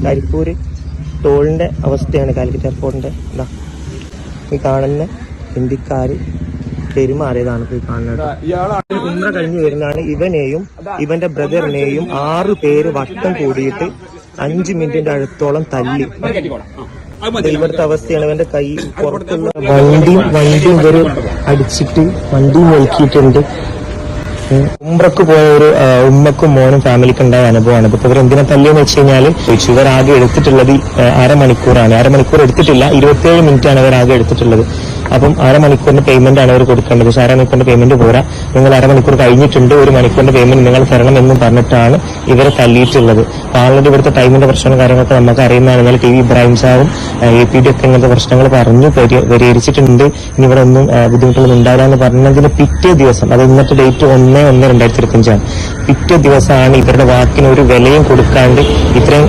കരിപ്പൂർ ടോളിന്റെ അവസ്ഥയാണ്. കാലിക്കറ്റ് എയർപോർട്ടിന്റെ എന്താ ഈ കാണുന്ന ഹിന്ദിക്കാർ പെരുമാറിയതാണ് ഈ കാണുന്നത്. ഉംറ കഴിഞ്ഞ് വരുന്നതാണ്. ഇവനെയും ഇവന്റെ ബ്രദറിനെയും 6 പേര് വട്ടം കൂടിയിട്ട് 5 മിനിറ്റിന്റെ അടുത്തോളം തല്ലി. ഇവിടുത്തെ അവസ്ഥയാണ്. ഇവന്റെ കൈ പുറത്തുള്ള വണ്ടി ഇവര് അടിച്ചിട്ട് വണ്ടി നോക്കിയിട്ടുണ്ട്. ഉംറക്ക് പോയ ഒരു ഉമ്മക്കും മോനും ഫാമിലിക്ക് ഉണ്ടായ അനുഭവമാണ്. ഇപ്പൊ ഇവർ എന്തിനാ തല്ലിയെന്ന് വെച്ച് കഴിഞ്ഞാല് ഇവർ ആകെ എടുത്തിട്ടുള്ളത് അരമണിക്കൂറാണ്. അരമണിക്കൂർ എടുത്തിട്ടില്ല, 27 മിനിറ്റാണ് അവർ ആകെ എടുത്തിട്ടുള്ളത്. അപ്പം അരമണിക്കൂറിന്റെ പേയ്മെന്റ് ആണ് അവർ കൊടുക്കേണ്ടത്. പക്ഷെ അരമണിക്കൂറിന്റെ പേയ്മെന്റ് പോരാ, നിങ്ങൾ അരമണിക്കൂർ കഴിഞ്ഞിട്ടുണ്ട്, 1 മണിക്കൂറിന്റെ പേയ്മെന്റ് നിങ്ങൾ തരണം എന്നും പറഞ്ഞിട്ടാണ് ഇവരെ തല്ലിയിട്ടുള്ളത്. ആളുടെ ഇവിടുത്തെ ടൈമിന്റെ പ്രശ്നവും കാര്യങ്ങളൊക്കെ നമുക്ക് അറിയുന്നതാണ്. എന്നാൽ ടി വി ഇബ്രാഹിം സാറും APD ഒക്കെ ഇങ്ങനത്തെ പ്രശ്നങ്ങൾ പറഞ്ഞു പരിഹരിച്ചിട്ടുണ്ട്. ഇനി ഇവിടെ ഒന്നും ബുദ്ധിമുട്ടുകൾ ഉണ്ടാവില്ല എന്ന് പറഞ്ഞതിന് പിറ്റേ ദിവസം, അത് ഇന്നത്തെ ഡേറ്റ് 1/1/2025 പിറ്റേ ദിവസമാണ് ഇവരുടെ വാക്കിന് ഒരു വിലയും കൊടുക്കാണ്ട് ഇത്രയും